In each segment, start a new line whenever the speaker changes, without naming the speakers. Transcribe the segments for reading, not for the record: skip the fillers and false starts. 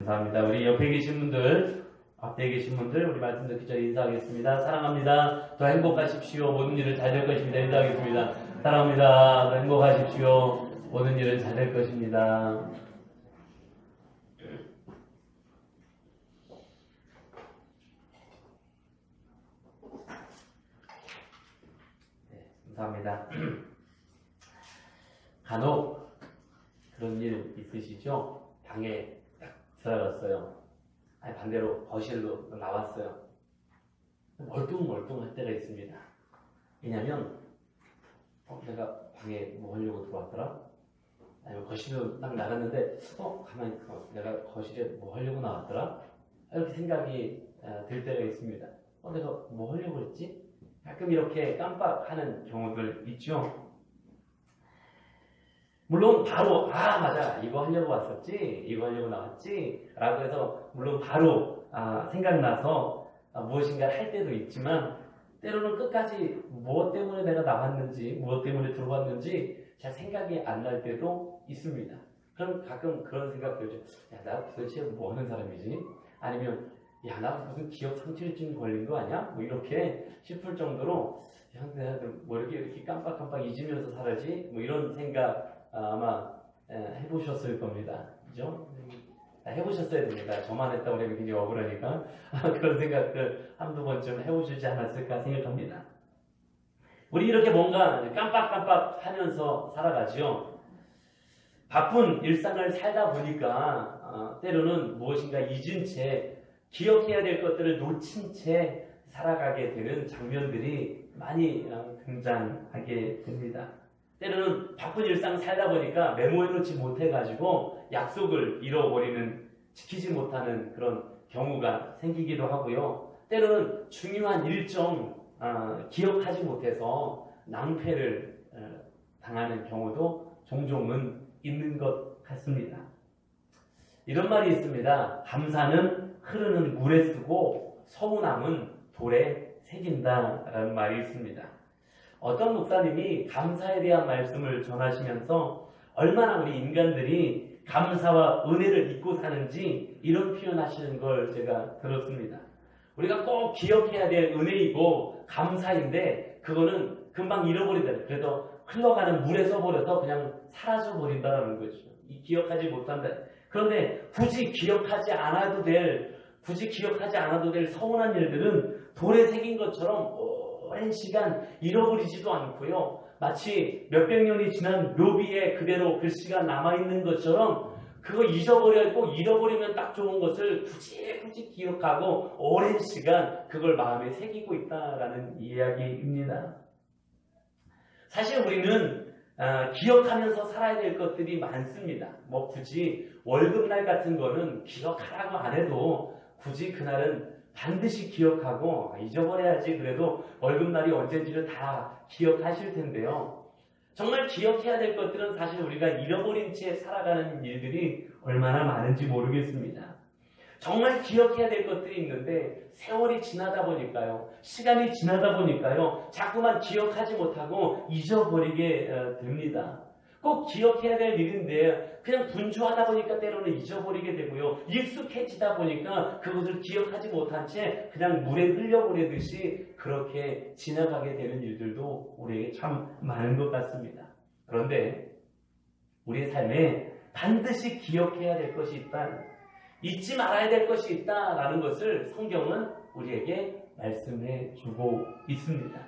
감사합니다. 우리 옆에 계신 분들, 앞에 계신 분들, 우리 말씀 듣기 전에 인사하겠습니다. 사랑합니다. 더 행복하십시오. 모든 일은 잘 될 것입니다. 인사하겠습니다. 사랑합니다. 더 행복하십시오. 모든 일은 잘 될 것입니다. 네, 감사합니다. 간혹 그런 일 있으시죠? 방에 딱 들어갔어요. 아니 반대로 거실로 나왔어요. 멀뚱멀뚱할 때가 있습니다. 왜냐면 내가 방에 뭐 하려고 들어왔더라? 아니면 거실로 딱 나갔는데 가만히 있어. 내가 거실에 뭐 하려고 나왔더라? 이렇게 생각이 들 때가 있습니다. 내가 뭐 하려고 했지? 가끔 이렇게 깜빡하는 경우들 있죠? 물론 바로 맞아 이거 하려고 왔었지 이거 하려고 나왔지 라고 해서 물론 바로 생각나서 무엇인가 할 때도 있지만 때로는 끝까지 무엇 때문에 내가 나왔는지 무엇 때문에 들어왔는지 잘 생각이 안 날 때도 있습니다. 그럼 가끔 그런 생각 들죠. 야, 나 도대체 뭐 하는 사람이지? 아니면 야, 나 무슨 기억 상실증 걸린 거 아니야? 뭐 이렇게 싶을 정도로 야, 내가 뭐 이렇게 깜빡깜빡 잊으면서 살지? 뭐 이런 생각 아마 해보셨을 겁니다. 그죠? 해보셨어야 됩니다. 저만 했다고 하면 굉장히 억울하니까 그런 생각들 한두 번쯤 해보시지 않았을까 생각합니다. 우리 이렇게 뭔가 깜빡깜빡 하면서 살아가죠. 바쁜 일상을 살다 보니까 때로는 무엇인가 잊은 채 기억해야 될 것들을 놓친 채 살아가게 되는 장면들이 많이 등장하게 됩니다. 때로는 바쁜 일상 살다 보니까 메모해놓지 못해가지고 약속을 잃어버리는, 지키지 못하는 그런 경우가 생기기도 하고요. 때로는 중요한 일정 기억하지 못해서 낭패를 당하는 경우도 종종은 있는 것 같습니다. 이런 말이 있습니다. 감사는 흐르는 물에 쓰고 서운함은 돌에 새긴다라는 말이 있습니다. 어떤 목사님이 감사에 대한 말씀을 전하시면서 얼마나 우리 인간들이 감사와 은혜를 잊고 사는지 이런 표현하시는 걸 제가 들었습니다. 우리가 꼭 기억해야 될 은혜이고 감사인데 그거는 금방 잃어버린다. 그래도 흘러가는 물에 써버려서 그냥 사라져버린다는 거죠. 기억하지 못한다. 그런데 굳이 기억하지 않아도 될 서운한 일들은 돌에 새긴 것처럼 오랜 시간 잃어버리지도 않고요. 마치 몇백 년이 지난 묘비에 그대로 글씨가 남아있는 것처럼 그거 잃어버리면 딱 좋은 것을 굳이 기억하고 오랜 시간 그걸 마음에 새기고 있다라는 이야기입니다. 사실 우리는 기억하면서 살아야 될 것들이 많습니다. 뭐 굳이 월급날 같은 거는 기억하라고 안 해도 굳이 그날은 반드시 기억하고 잊어버려야지 그래도 월급날이 언제인지를 다 기억하실 텐데요. 정말 기억해야 될 것들은 사실 우리가 잃어버린 채 살아가는 일들이 얼마나 많은지 모르겠습니다. 정말 기억해야 될 것들이 있는데 세월이 지나다 보니까요. 시간이 지나다 보니까요. 자꾸만 기억하지 못하고 잊어버리게 됩니다. 꼭 기억해야 될 일인데 그냥 분주하다 보니까 때로는 잊어버리게 되고요. 익숙해지다 보니까 그것을 기억하지 못한 채 그냥 물에 흘려버리듯이 그렇게 지나가게 되는 일들도 우리에게 참 많은 것 같습니다. 그런데 우리의 삶에 반드시 기억해야 될 것이 있다. 잊지 말아야 될 것이 있다라는 것을 성경은 우리에게 말씀해 주고 있습니다.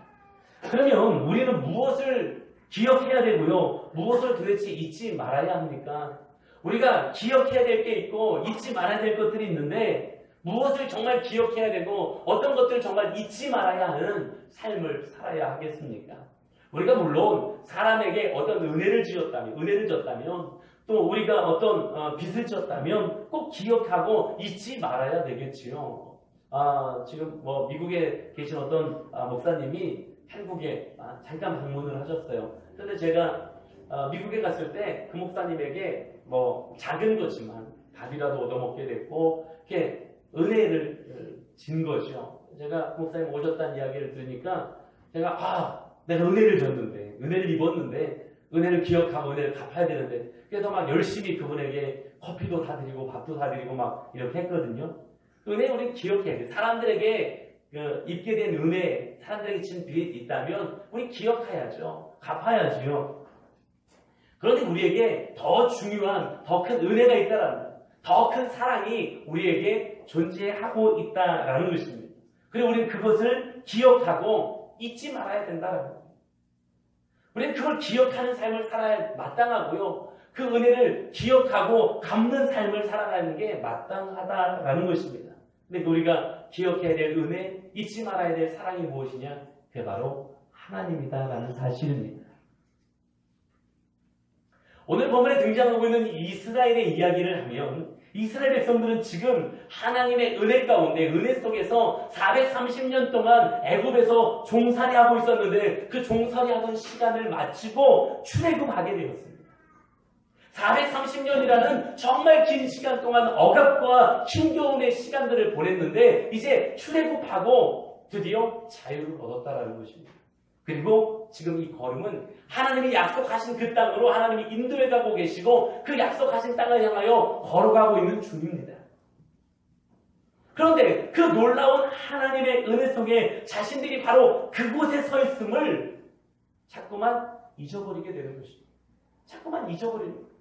그러면 우리는 무엇을 기억해야 되고요. 무엇을 도대체 잊지 말아야 합니까? 우리가 기억해야 될 게 있고 잊지 말아야 될 것들이 있는데 무엇을 정말 기억해야 되고 어떤 것들을 정말 잊지 말아야 하는 삶을 살아야 하겠습니까? 우리가 물론 사람에게 어떤 은혜를 줬다면 또 우리가 어떤 빚을 졌다면 꼭 기억하고 잊지 말아야 되겠지요. 지금 뭐 미국에 계신 어떤 목사님이 한국에 잠깐 방문을 하셨어요. 그런데 제가 미국에 갔을 때 그 목사님에게 뭐 작은 거지만 밥이라도 얻어먹게 됐고 이렇게 은혜를 진 거죠. 제가 그 목사님 오셨다는 이야기를 들으니까 제가 내가 은혜를 줬는데 은혜를 입었는데 은혜를 기억하고 은혜를 갚아야 되는데 그래서 막 열심히 그분에게 커피도 사드리고 밥도 사드리고 막 이렇게 했거든요. 은혜 우리 기억해야 돼. 사람들에게 입게 된 은혜, 사람들에게 진 빚이 있다면 우리 기억해야죠. 갚아야죠. 그런데 우리에게 더 중요한, 더 큰 은혜가 있다라는 거예요. 더 큰 사랑이 우리에게 존재하고 있다라는 것입니다. 그리고 우리는 그것을 기억하고 잊지 말아야 된다는 거예요. 우리는 그걸 기억하는 삶을 살아야 마땅하고요. 그 은혜를 기억하고 갚는 삶을 살아가는 게 마땅하다라는 것입니다. 근데 우리가 기억해야 될 은혜, 잊지 말아야 될 사랑이 무엇이냐? 그게 바로 하나님이다라는 사실입니다. 오늘 본문에 등장하고 있는 이스라엘의 이야기를 하면 이스라엘 백성들은 지금 하나님의 은혜 가운데, 은혜 속에서 430년 동안 애굽에서 종살이하고 있었는데 그 종살이하던 시간을 마치고 출애굽하게 되었습니다. 430년이라는 정말 긴 시간 동안 억압과 힘겨움의 시간들을 보냈는데 이제 출애굽하고 드디어 자유를 얻었다라는 것입니다. 그리고 지금 이 걸음은 하나님이 약속하신 그 땅으로 하나님이 인도해 가고 계시고 그 약속하신 땅을 향하여 걸어가고 있는 중입니다. 그런데 그 놀라운 하나님의 은혜 속에 자신들이 바로 그곳에 서 있음을 자꾸만 잊어버리게 되는 것입니다. 자꾸만 잊어버리는 거예요.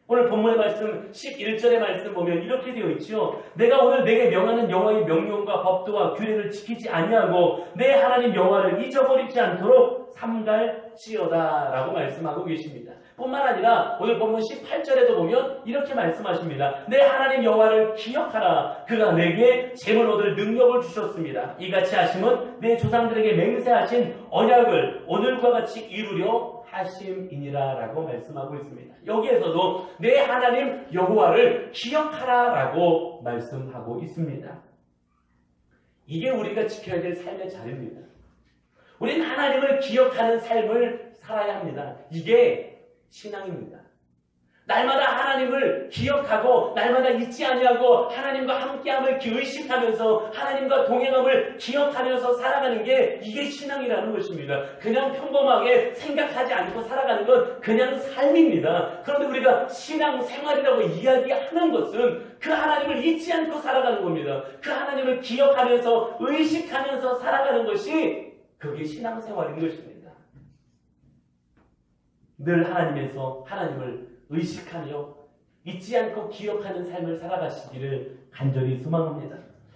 오늘 본문의 말씀 11절의 말씀 보면 이렇게 되어 있죠. 내가 오늘 내게 명하는 여호와의 명령과 법도와 규례를 지키지 아니하고 내 하나님 여호와를 잊어버리지 않도록 삼갈지어다 라고 말씀하고 계십니다. 뿐만 아니라 오늘 본문 18절에도 보면 이렇게 말씀하십니다. 내 하나님 여호와를 기억하라. 그가 내게 재물 얻을 능력을 주셨습니다. 이같이 하심은 내 조상들에게 맹세하신 언약을 오늘과 같이 이루려 하심이니라 라고 말씀하고 있습니다. 여기에서도 내 하나님 여호와를 기억하라 라고 말씀하고 있습니다. 이게 우리가 지켜야 될 삶의 자리입니다. 우리는 하나님을 기억하는 삶을 살아야 합니다. 이게 신앙입니다. 날마다 하나님을 기억하고 날마다 잊지 아니하고 하나님과 함께함을 의식하면서 하나님과 동행함을 기억하면서 살아가는 게 이게 신앙이라는 것입니다. 그냥 평범하게 생각하지 않고 살아가는 건 그냥 삶입니다. 그런데 우리가 신앙생활이라고 이야기하는 것은 그 하나님을 잊지 않고 살아가는 겁니다. 그 하나님을 기억하면서 의식하면서 살아가는 것이 그게 신앙생활인 것입니다. 늘 하나님을 의식하며 잊지 않고 기억하는 삶을 살아가시기를 간절히 소망합니다.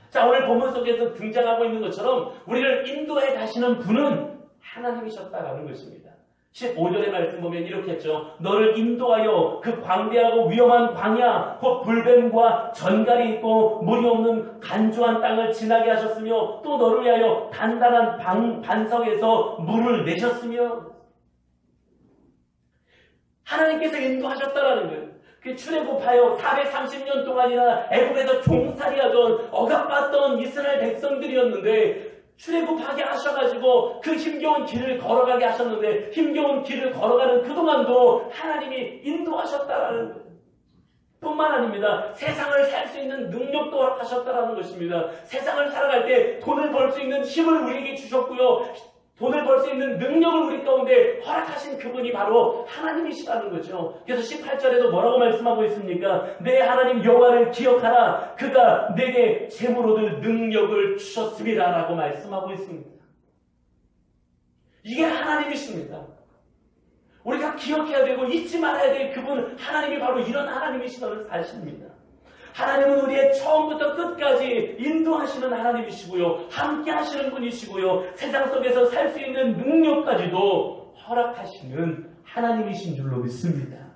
자, 오늘 본문 속에서 등장하고 있는 것처럼 우리를 인도해 가시는 분은 하나님이셨다라는 것입니다. 15절의 말씀 보면 이렇게 했죠. 너를 인도하여 그 광대하고 위험한 광야 곧 불뱀과 전갈이 있고 물이 없는 간조한 땅을 지나게 하셨으며 또 너를 위하여 단단한 반석에서 물을 내셨으며 하나님께서 인도하셨다라는 거예요. 그 출애굽하여 430년 동안이나 애굽에서 종살이하던 억압받던 이스라엘 백성들이었는데 출애굽하게 하셔가지고 그 힘겨운 길을 걸어가게 하셨는데 힘겨운 길을 걸어가는 그동안도 하나님이 인도하셨다라는 거예요. 뿐만 아닙니다. 세상을 살 수 있는 능력도 하셨다라는 것입니다. 세상을 살아갈 때 돈을 벌 수 있는 힘을 우리에게 주셨고요. 돈을 벌 수 있는 능력을 우리 가운데 허락하신 그분이 바로 하나님이시라는 거죠. 그래서 18절에도 뭐라고 말씀하고 있습니까? 내 하나님 여호와를 기억하라. 그가 내게 재물 얻을 능력을 주셨습니다. 라고 말씀하고 있습니다. 이게 하나님이십니다. 우리가 기억해야 되고 잊지 말아야 될 그분 하나님이 바로 이런 하나님이시다는 사실입니다. 하나님은 우리의 처음부터 끝까지 인도하시는 하나님이시고요. 함께 하시는 분이시고요. 세상 속에서 살 수 있는 능력까지도 허락하시는 하나님이신 줄로 믿습니다.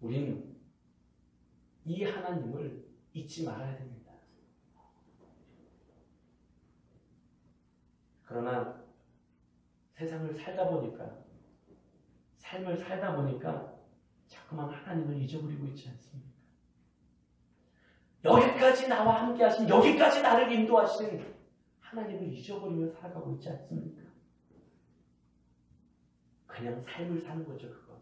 우리는 이 하나님을 잊지 말아야 됩니다. 그러나 세상을 삶을 살다 보니까 자꾸만 하나님을 잊어버리고 있지 않습니까? 여기까지 나와 함께 하신, 여기까지 나를 인도하신 하나님을 잊어버리며 살아가고 있지 않습니까? 그냥 삶을 사는 거죠, 그건.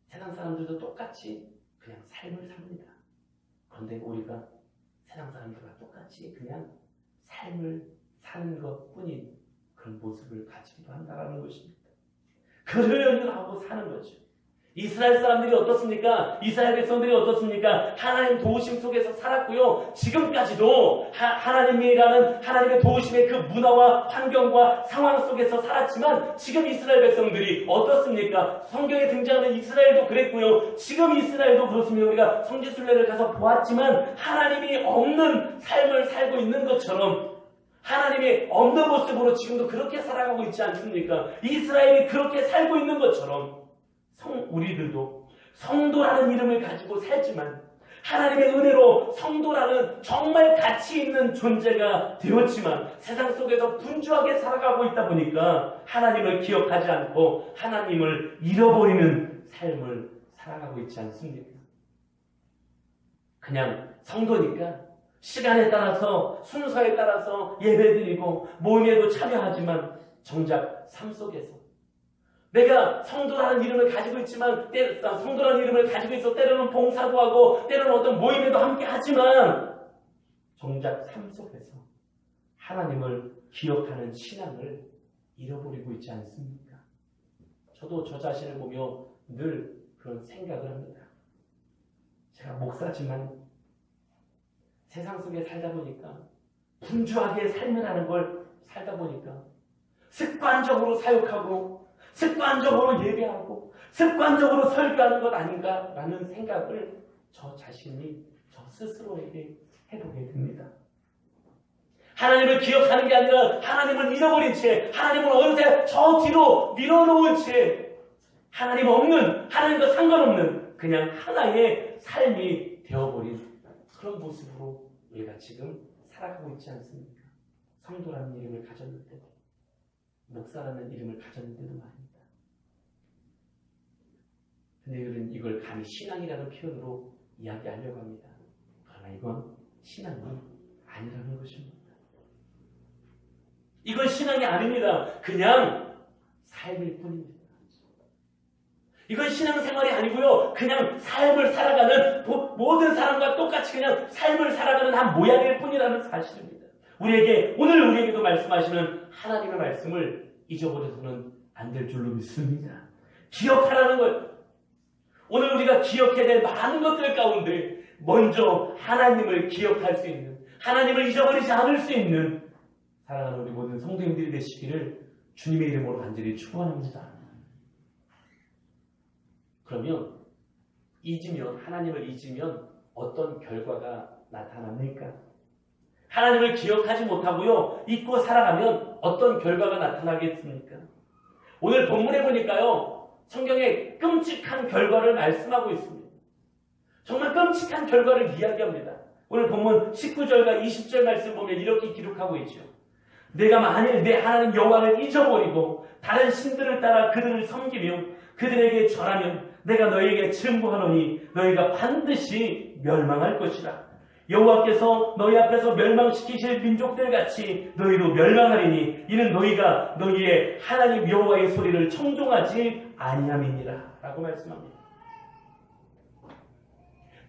세상 사람들도 똑같이 그냥 삶을 삽니다. 그런데 우리가 세상 사람들과 똑같이 그냥 삶을 사는 것뿐인 그런 모습을 가지기도 한다는 것입니다. 그러려니 하고 사는 거죠. 이스라엘 사람들이 어떻습니까? 이스라엘 백성들이 어떻습니까? 하나님 도우심 속에서 살았고요. 지금까지도 하나님이라는 하나님의 도우심의 그 문화와 환경과 상황 속에서 살았지만 지금 이스라엘 백성들이 어떻습니까? 성경에 등장하는 이스라엘도 그랬고요. 지금 이스라엘도 그렇습니다. 우리가 성지순례를 가서 보았지만 하나님이 없는 삶을 살고 있는 것처럼 하나님이 없는 모습으로 지금도 그렇게 살아가고 있지 않습니까? 이스라엘이 그렇게 살고 있는 것처럼 우리들도 성도라는 이름을 가지고 살지만 하나님의 은혜로 성도라는 정말 가치 있는 존재가 되었지만 세상 속에서 분주하게 살아가고 있다 보니까 하나님을 기억하지 않고 하나님을 잃어버리는 삶을 살아가고 있지 않습니까? 그냥 성도니까 시간에 따라서 순서에 따라서 예배드리고 모임에도 참여하지만 정작 삶 속에서 내가 성도라는 이름을 가지고 있지만 성도라는 이름을 가지고 있어 때로는 봉사도 하고 때로는 어떤 모임에도 함께 하지만 정작 삶 속에서 하나님을 기억하는 신앙을 잃어버리고 있지 않습니까? 저도 저 자신을 보며 늘 그런 생각을 합니다. 제가 목사지만 세상 속에 살다 보니까 분주하게 삶을 하는 걸 살다 보니까 습관적으로 사역하고 습관적으로 예배하고 습관적으로 설교하는 것 아닌가라는 생각을 저 자신이 저 스스로에게 해보게 됩니다. 하나님을 기억하는 게 아니라 하나님을 잃어버린 채 하나님을 어느새 저 뒤로 밀어놓은 채 하나님 없는 하나님과 상관없는 그냥 하나의 삶이 되어버린 그런 모습으로 우리가 지금 살아가고 있지 않습니까? 성도라는 이름을 가졌는데도 목사라는 이름을 가졌는데도 말입니다. 근데 우리는 이걸 감히 신앙이라는 표현으로 이야기하려고 합니다. 그러나 이건 신앙이 아니라는 것입니다. 이건 신앙이 아닙니다. 그냥 삶일 뿐입니다. 이건 신앙생활이 아니고요. 그냥 삶을 살아가는 모든 사람과 똑같이 그냥 삶을 살아가는 한 모양일 뿐이라는 사실입니다. 오늘 우리에게도 말씀하시는 하나님의 말씀을 잊어버려서는 안 될 줄로 믿습니다. 기억하라는 것. 오늘 우리가 기억해야 될 많은 것들 가운데 먼저 하나님을 기억할 수 있는, 하나님을 잊어버리지 않을 수 있는 사랑하는 우리 모든 성도님들이 되시기를 주님의 이름으로 간절히 축원합니다. 그러면 하나님을 잊으면 어떤 결과가 나타납니까? 하나님을 기억하지 못하고요, 잊고 살아가면 어떤 결과가 나타나겠습니까? 오늘 본문에 보니까요, 성경에 끔찍한 결과를 말씀하고 있습니다. 정말 끔찍한 결과를 이야기합니다. 오늘 본문 19절과 20절 말씀 보면 이렇게 기록하고 있죠. 내가 만일 내 하나님 여호와를 잊어버리고 다른 신들을 따라 그들을 섬기며 그들에게 절하면 내가 너희에게 증거하노니 너희가 반드시 멸망할 것이라. 여호와께서 너희 앞에서 멸망시키실 민족들 같이 너희도 멸망하리니 이는 너희가 너희의 하나님 여호와의 소리를 청종하지 아니함이니라 라고 말씀합니다.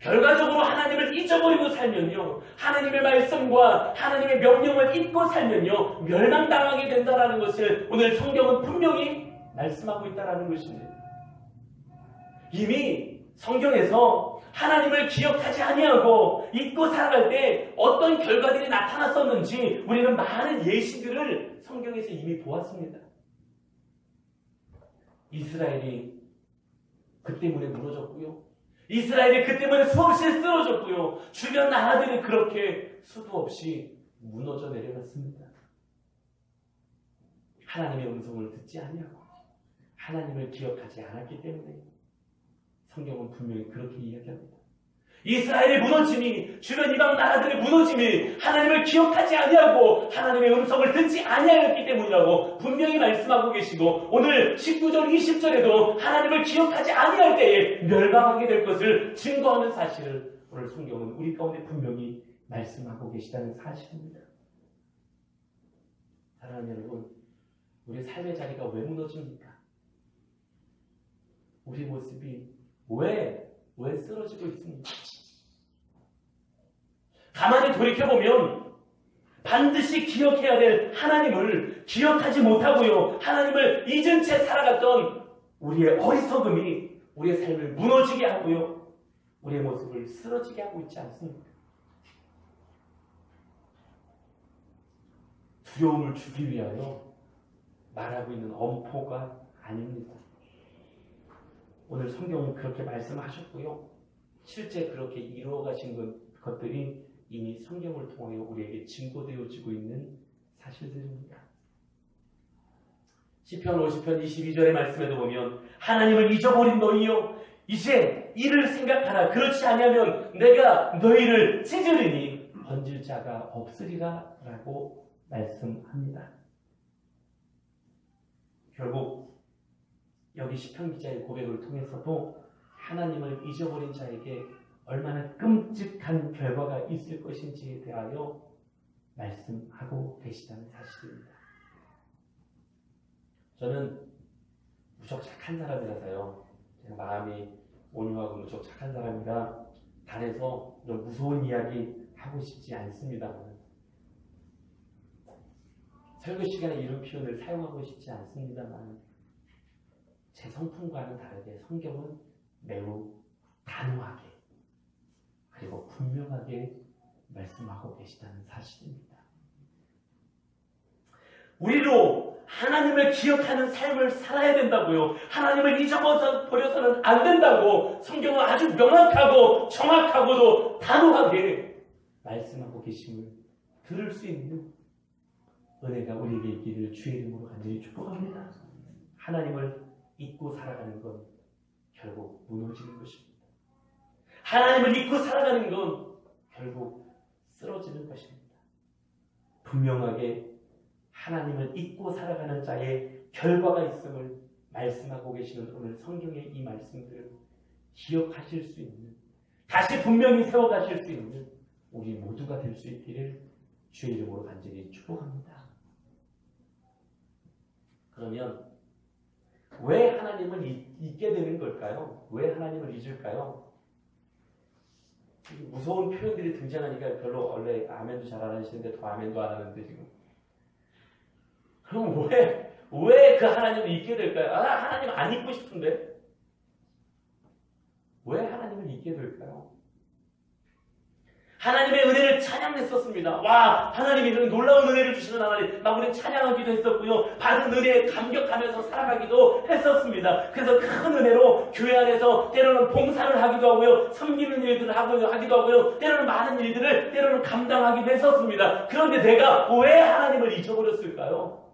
결과적으로 하나님을 잊어버리고 살면요, 하나님의 말씀과 하나님의 명령을 잊고 살면요, 멸망당하게 된다는 것을 오늘 성경은 분명히 말씀하고 있다는 것입니다. 이미 성경에서 하나님을 기억하지 아니하고 잊고 살아갈 때 어떤 결과들이 나타났었는지 우리는 많은 예시들을 성경에서 이미 보았습니다. 이스라엘이 그 때문에 무너졌고요. 이스라엘이 그 때문에 수없이 쓰러졌고요. 주변 나라들이 그렇게 수도 없이 무너져 내려갔습니다. 하나님의 음성을 듣지 아니하고 하나님을 기억하지 않았기 때문에 성경은 분명히 그렇게 이야기합니다. 이스라엘의 무너짐이, 주변 이방 나라들의 무너짐이 하나님을 기억하지 아니하고 하나님의 음성을 듣지 아니하였기 때문이라고 분명히 말씀하고 계시고, 오늘 19절 20절에도 하나님을 기억하지 아니할 때에 멸망하게 될 것을 증거하는 사실을 오늘 성경은 우리 가운데 분명히 말씀하고 계시다는 사실입니다. 사랑하는 여러분, 우리 삶의 자리가 왜 무너집니까? 우리 모습이 왜 쓰러지고 있습니까? 가만히 돌이켜보면 반드시 기억해야 될 하나님을 기억하지 못하고요, 하나님을 잊은 채 살아갔던 우리의 어리석음이 우리의 삶을 무너지게 하고요. 우리의 모습을 쓰러지게 하고 있지 않습니까? 두려움을 주기 위하여 말하고 있는 엄포가 아닙니다. 오늘 성경은 그렇게 말씀하셨고요. 실제 그렇게 이루어 가신 것들이 이미 성경을 통하여 우리에게 증거되어지고 있는 사실들입니다. 시편 50편 22절의 말씀에도 보면 하나님을 잊어버린 너희여 이제 이를 생각하라. 그렇지 아니하면 내가 너희를 찢으리니 건질 자가 없으리라 라고 말씀합니다. 결국 여기 시편 기자의 고백을 통해서도 하나님을 잊어버린 자에게 얼마나 끔찍한 결과가 있을 것인지에 대하여 말씀하고 계시다는 사실입니다. 저는 무척 착한 사람이라서요. 제가 마음이 온유하고 무척 착한 사람이라 단에서 좀 무서운 이야기 하고 싶지 않습니다만 설교 시간에 이런 표현을 사용하고 싶지 않습니다만 제 성품과는 다르게 성경은 매우 단호하게 그리고 분명하게 말씀하고 계시다는 사실입니다. 우리로 하나님을 기억하는 삶을 살아야 된다고요. 하나님을 잊어버려서는 안 된다고 성경은 아주 명확하고 정확하고도 단호하게 말씀하고 계심을 들을 수 있는 은혜가 우리에게 있기를 주의 이름으로 간절히 축복합니다. 하나님을 잊고 살아가는 건 결국 무너지는 것입니다. 하나님을 잊고 살아가는 건 결국 쓰러지는 것입니다. 분명하게 하나님을 잊고 살아가는 자의 결과가 있음을 말씀하고 계시는 오늘 성경의 이 말씀들을 기억하실 수 있는 다시 분명히 세워가실 수 있는 우리 모두가 될 수 있기를 주의 이름으로 간절히 축복합니다. 그러면 왜 하나님을 잊게 되는 걸까요? 왜 하나님을 잊을까요? 무서운 표현들이 등장하니까 별로 원래 아멘도 잘 안 하시는데 더 아멘도 안 하는데 지금. 그럼 왜 그 하나님을 잊게 될까요? 하나님 안 잊고 싶은데. 왜 하나님을 잊게 될까요? 하나님의 은혜를 찬양했었습니다. 와, 하나님이 이런 놀라운 은혜를 주시는 하나님. 막 우리는 찬양하기도 했었고요. 받은 은혜에 감격하면서 살아가기도 했었습니다. 그래서 큰 은혜로 교회 안에서 때로는 봉사를 하기도 하고요. 섬기는 일들을 하기도 하고요. 때로는 많은 일들을 때로는 감당하기도 했었습니다. 그런데 내가 왜 하나님을 잊어버렸을까요?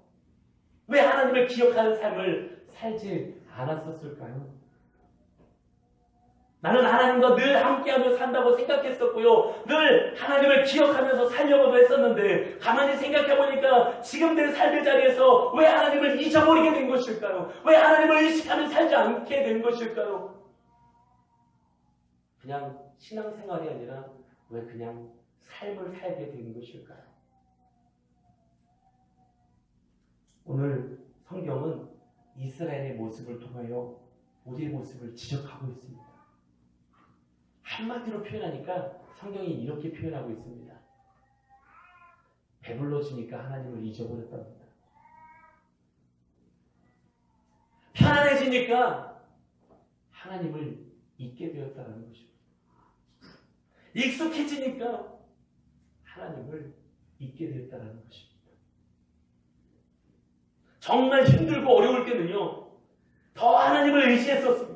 왜 하나님을 기억하는 삶을 살지 않았었을까요? 나는 하나님과 늘 함께하며 산다고 생각했었고요. 늘 하나님을 기억하면서 살려고도 했었는데 가만히 생각해보니까 지금 내 삶의 자리에서 왜 하나님을 잊어버리게 된 것일까요? 왜 하나님을 의식하며 살지 않게 된 것일까요? 그냥 신앙생활이 아니라 왜 그냥 삶을 살게 된 것일까요? 오늘 성경은 이스라엘의 모습을 통하여 우리의 모습을 지적하고 있습니다. 한마디로 표현하니까 성경이 이렇게 표현하고 있습니다. 배불러지니까 하나님을 잊어버렸답니다. 편안해지니까 하나님을 잊게 되었다는 것입니다. 익숙해지니까 하나님을 잊게 되었다는 것입니다. 정말 힘들고 어려울 때는요, 더 하나님을 의지했었습니다.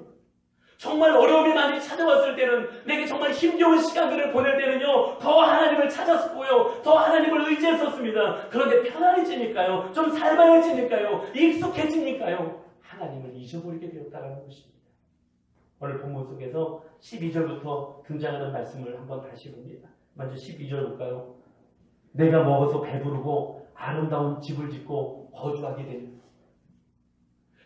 정말 어려움이 많이 찾아왔을 때는, 내게 정말 힘겨운 시간들을 보낼 때는요, 더 하나님을 찾았고요, 더 하나님을 의지했었습니다. 그런데 편안해지니까요, 좀 살만해지니까요, 익숙해지니까요, 하나님을 잊어버리게 되었다는 것입니다. 오늘 본문 속에서 12절부터 등장하는 말씀을 한번 다시 봅니다. 먼저 12절 볼까요? 내가 먹어서 배부르고 아름다운 집을 짓고 거주하게 되는,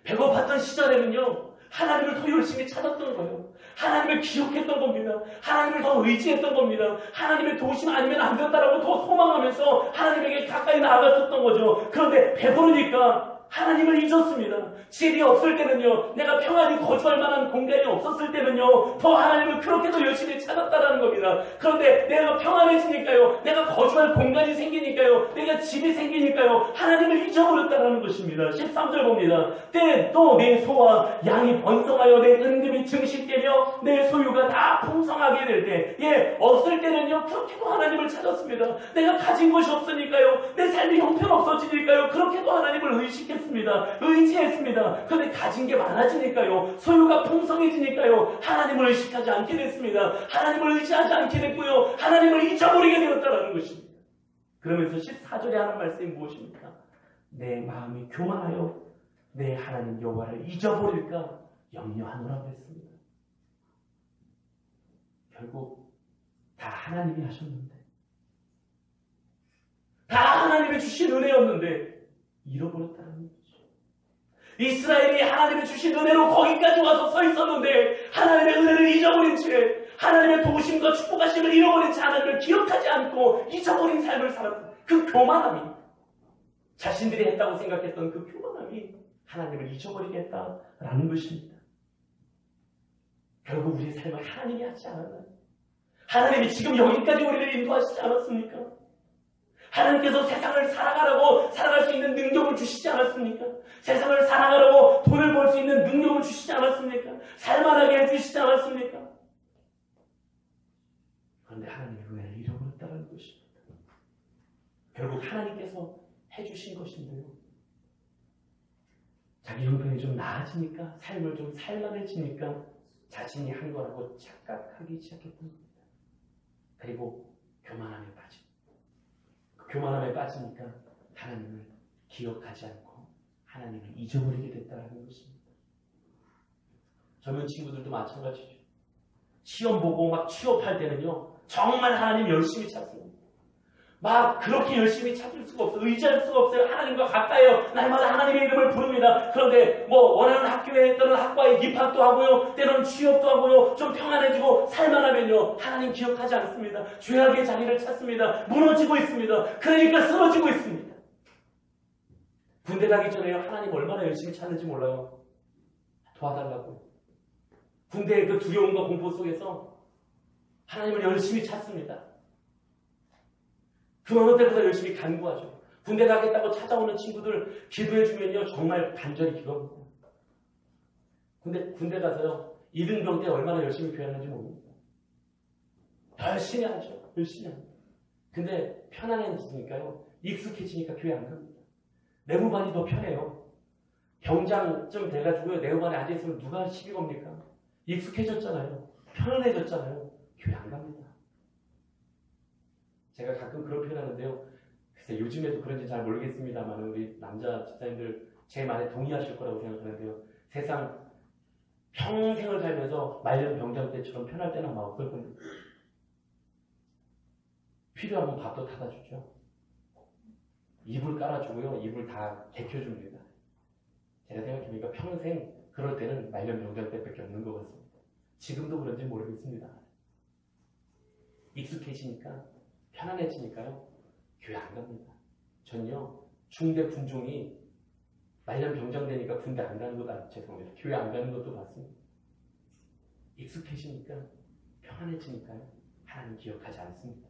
배고팠던 시절에는요, 하나님을 더 열심히 찾았던 거예요. 하나님을 기억했던 겁니다. 하나님을 더 의지했던 겁니다. 하나님의 도우심 아니면 안 된다라고 더 소망하면서 하나님에게 가까이 나아갔었던 거죠. 그런데 배부르니까 하나님을 잊었습니다. 집이 없을 때는요, 내가 평안히 거주할 만한 공간이 없었을 때는요, 더 하나님을 그렇게도 열심히 찾았다라는 겁니다. 그런데 내가 평안해지니까요, 내가 거주할 공간이 생기니까요, 내가 집이 생기니까요, 하나님을 잊어버렸다라는 것입니다. 13절 봅니다. 때 또 내 소와 양이 번성하여 내 은금이 증식되며 내 소유가 다 풍성하게 될 때, 예, 없을 때는요, 그렇게도 하나님을 찾았습니다. 내가 가진 것이 없으니까요, 내 삶이 형편없어지니까요, 그렇게도 하나님을 의지했습니다. 그런데 가진 게 많아지니까요, 소유가 풍성해지니까요, 하나님을 의식하지 않게 됐습니다. 하나님을 의지하지 않게 됐고요, 하나님을 잊어버리게 되었다는 것입니다. 그러면서 14절에 하는 말씀이 무엇입니까? 내 마음이 교만하여 내 하나님 여호와를 잊어버릴까 염려하노라고 했습니다. 결국 다 하나님이 하셨는데, 다 하나님이 주신 은혜였는데 잃어버렸다는 거죠. 이스라엘이 하나님이 주신 은혜로 거기까지 와서 서 있었는데 하나님의 은혜를 잊어버린 채, 하나님의 도우심과 축복하심을 잃어버린 채 하나님을 기억하지 않고 잊어버린 삶을 살았던 그 교만함이, 자신들이 했다고 생각했던 그 교만함이 하나님을 잊어버리게 했다라는 것입니다. 결국 우리의 삶을 하나님이 하지 않았나요? 하나님이 지금 여기까지 우리를 인도하시지 않았습니까? 하나님께서 세상을 살아갈 수 있는 능력을 주시지 않았습니까? 세상을 살아가라고 돈을 벌 수 있는 능력을 주시지 않았습니까? 살만하게 해주시지 않았습니까? 그런데 하나님의 은혜를 잃어버렸다는 것입니다. 결국 하나님께서 해주신 것인데요, 자기 형편이 좀 나아지니까, 삶을 좀 살만해지니까 자신이 한 거라고 착각하기 시작했던 겁니다. 그리고 교만함에 빠집니다. 교만함에 빠지니까 하나님을 기억하지 않고 하나님을 잊어버리게 됐다는 것입니다. 젊은 친구들도 마찬가지죠. 시험 보고 막 취업할 때는요, 정말 하나님 열심히 찾습니다. 막 그렇게 열심히 찾을 수가 없어요. 의지할 수가 없어요. 하나님과 가까이요, 날마다 하나님의 이름을 부릅니다. 그런데 뭐 원하는 학교에 때는 학과에 입학도 하고요, 때로는 취업도 하고요, 좀 평안해지고 살만하면요, 하나님 기억하지 않습니다. 죄악의 자리를 찾습니다. 무너지고 있습니다. 그러니까 쓰러지고 있습니다. 군대 가기 전에요, 하나님 얼마나 열심히 찾는지 몰라요. 도와달라고. 군대의 그 두려움과 공포 속에서 하나님을 열심히 찾습니다. 그 어느 때보다 열심히 간구하죠. 군대 가겠다고 찾아오는 친구들 기도해주면요, 정말 간절히 기도합니다. 근데 군대 가서요, 이등병 때 얼마나 열심히 교회하는지 모릅니다. 열심히 하죠. 열심히 합니다. 근데 편안해지니까요, 익숙해지니까 교회 안 갑니다. 내무반이 더 편해요. 병장쯤 돼가지고요, 내무반에 앉아있으면 누가 시비 겁니까? 익숙해졌잖아요. 편안해졌잖아요. 교회 안 갑니다. 제가 가끔 그런 표현 하는데요, 글쎄 요즘에도 그런지 잘 모르겠습니다만 우리 남자 집사님들 제 말에 동의하실 거라고 생각하는데요, 세상 평생을 살면서 말년 병장 때처럼 편할 때는 아마 없을 겁니다. 필요하면 밥도 타다 주죠. 이불 깔아주고요, 이불 다 개켜줍니다. 제가 생각해보니까 평생 그럴 때는 말년 병장 때밖에 없는 것 같습니다. 지금도 그런지 모르겠습니다. 익숙해지니까, 편안해지니까요, 교회 안 갑니다. 전요, 중대 군종이 말년 병장 되니까 군대 안 가는 것도 죄송합니다. 교회 안 가는 것도 봤습니다. 익숙해지니까, 편안해지니까요, 하나님 기억하지 않습니다.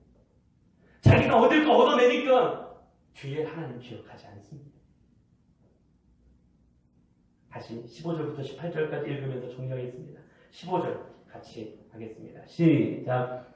자기가 얻을 거 얻어내니까 뒤에 하나님 기억하지 않습니다. 다시 15절부터 18절까지 읽으면서 정리하겠습니다. 15절 같이 하겠습니다. 시작.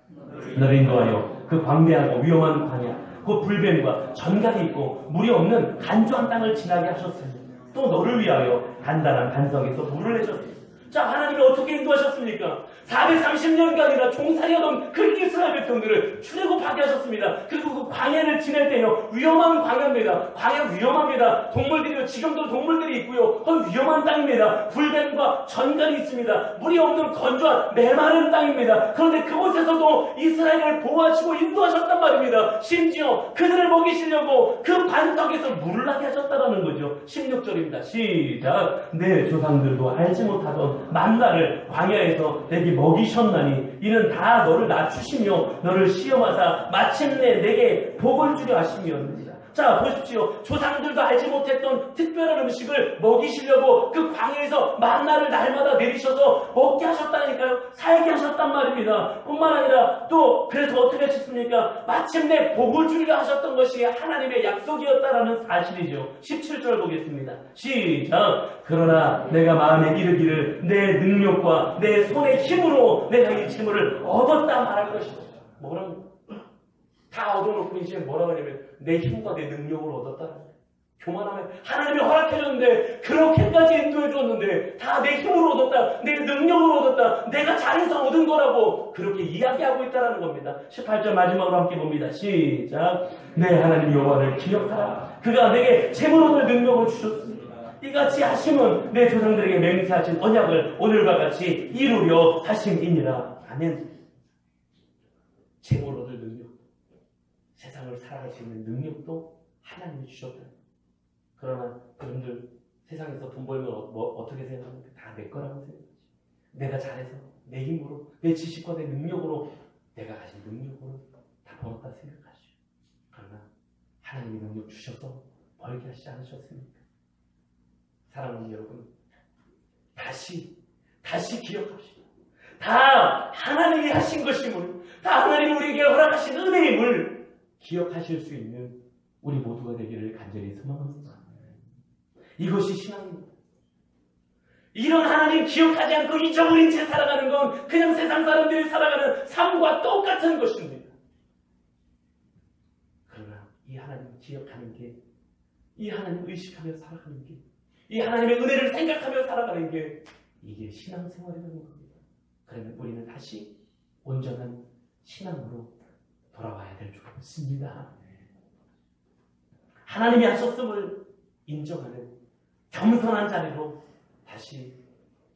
너를 인도하여 그 광대하고 위험한 광야, 그 불뱀과 전갈이 있고 물이 없는 간조한 땅을 지나게 하셨으니 또 너를 위하여 단단한 반석에서 물을 내셨으니. 자, 하나님이 어떻게 인도하셨습니까? 430년간이나 종살이하던 그 이스라엘 백성들을 출애굽하게 하셨습니다. 그리고 그 광야를 지낼 때요, 위험한 광야입니다. 광야 위험합니다. 동물들이요, 지금도 동물들이 있고요, 그건 위험한 땅입니다. 불뱀과 전갈이 있습니다. 물이 없는 건조한 메마른 땅입니다. 그런데 그곳에서도 이스라엘을 보호하시고 인도하셨단 말입니다. 심지어 그들을 먹이시려고 그 반석에서 물을 나게 하셨다라는 거죠. 16절입니다. 시작. 내 조상들도 알지 못하던 만나를 광야에서 내게 먹이셨나니 이는 다 너를 낮추시며 너를 시험하사 마침내 내게 복을 주려 하심이었느니라. 자, 보십시오. 조상들도 알지 못했던 특별한 음식을 먹이시려고 그 광야에서 만나를 날마다 내리셔서 먹게 하셨다니까요. 살게 하셨단 말입니다. 뿐만 아니라 또 그래서 어떻게 하셨습니까? 마침내 복을 주리라 하셨던 것이 하나님의 약속이었다라는 사실이죠. 17절 보겠습니다. 시작. 그러나 내가 마음에 이르기를 내 능력과 내 손의 힘으로 내가 이 재물을 얻었다 말할 것이다. 뭐라고? 다 얻어놓고 이제 뭐라고 하냐면 내 힘과 내 능력으로 얻었다. 교만하면 하나님이 허락해줬는데 그렇게까지 인도해줬는데 다 내 힘으로 얻었다. 내 능력으로 얻었다. 내가 잘해서 얻은 거라고 그렇게 이야기하고 있다는 겁니다. 18절 마지막으로 함께 봅니다. 시작. 내 하나님 여호와를 기억하라. 그가 내게 재물 얻을 능력을 주셨습니다. 이같이 하심은 내 조상들에게 맹세하신 언약을 오늘과 같이 이루려 하심이니라. 아멘. 재물 얻을 능력, 세상을 살아갈 수 있는 능력도 하나님이 주셨다. 그러나 그분들 세상에서 돈 벌면 어떻게 생각합니까? 다 내 거라고 생각하지. 내가 잘해서 내 힘으로, 내 지식과 내 능력으로, 내가 가진 능력으로 다 벌었다 생각하죠. 그러나 하나님이 능력 주셔서 벌게 하시지 않으셨습니까? 사랑하는 여러분, 다시 기억합시다. 다 하나님이 하신 것임을, 다 하나님이 우리에게 허락하신 은혜임을 기억하실 수 있는 우리 모두가 되기를 간절히 소망합니다. 이것이 신앙입니다. 이런 하나님 기억하지 않고 잊어버린 채 살아가는 건 그냥 세상 사람들이 살아가는 삶과 똑같은 것입니다. 그러나 이 하나님을 기억하는 게, 이 하나님을 의식하며 살아가는 게, 이 하나님의 은혜를 생각하며 살아가는 게 이게 신앙생활이라는 겁니다. 그러면 우리는 다시 온전한 신앙으로 돌아와야 될 줄 믿습니다. 하나님이 하셨음을 인정하는 겸손한 자리로 다시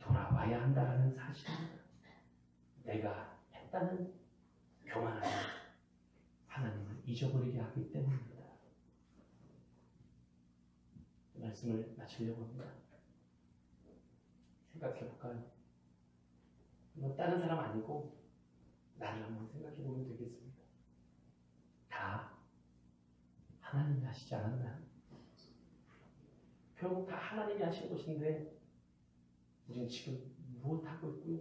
돌아와야 한다는 사실입니다. 내가 했다는 교만함이 하나님을 잊어버리게 하기 때문입니다. 말씀을 마치려고 합니다. 생각해 볼까요? 다른 사람 아니고 나를 한번 생각해 보면 되겠습니다. 다 하나님이 하시지 않았나요? 결국 다 하나님이 하신 것인데 우리는 지금 무엇하고 있고요?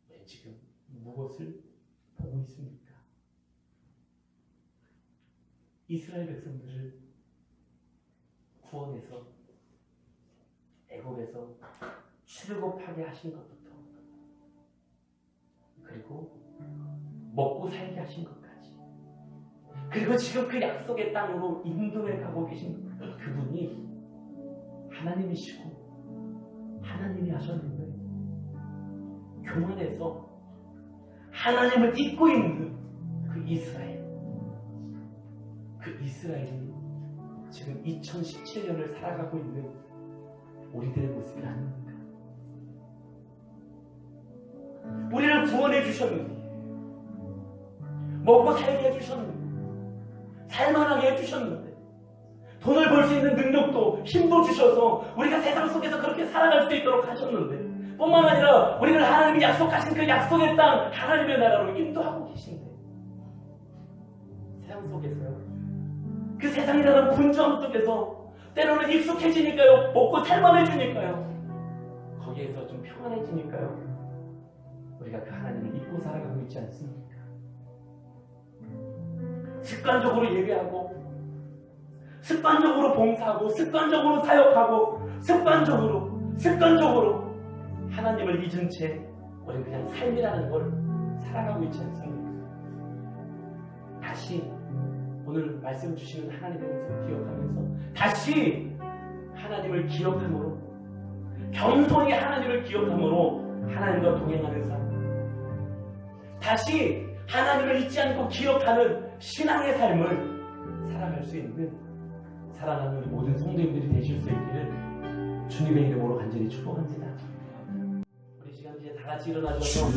우리는 지금 무엇을 보고 있습니까? 이스라엘 백성들을 구원해서 애국에서 출애굽하게 하신 것부터, 그리고 먹고 살게 하신 것까지, 그리고 지금 그 약속의 땅으로 인도해 가고 계신 그분이 하나님이시고 하나님이 하셨는데 교만해서 하나님을 잊고 있는 그 이스라엘이 지금 2017년을 살아가고 있는 우리들의 모습이 아닙니까? 우리를 구원해 주셨는데, 먹고 살게 해주셨는데, 살만하게 해주셨는데, 돈을 벌 수 있는 능력도 힘도 주셔서 우리가 세상 속에서 그렇게 살아갈 수 있도록 하셨는데, 뿐만 아니라 우리를 하나님이 약속하신 그 약속의 땅 하나님의 나라로 인도하고 계신데, 세상 속에서요, 그 세상이라는 분주함 속에서 때로는 익숙해지니까요, 먹고 살만해지니까요, 거기에서 좀 평안해지니까요, 우리가 그 하나님을 잊고 살아가고 있지 않습니까? 습관적으로 예배하고, 습관적으로 봉사하고, 습관적으로 사역하고, 습관적으로 하나님을 잊은 채 우리는 그냥 삶이라는 걸 살아가고 있지 않습니까? 다시 오늘 말씀 주시는 하나님의 모습을 기억하면서 다시 하나님을 기억함으로, 겸손히 하나님을 기억함으로 하나님과 동행하는 삶, 다시 하나님을 잊지 않고 기억하는 신앙의 삶을 살아갈 수 있는 사랑하는 우리 모든 성도님들이 되실 수 있기를 주님의 이름으로 간절히 축복합니다. 우리 시간 이제 다 같이 일어나셔서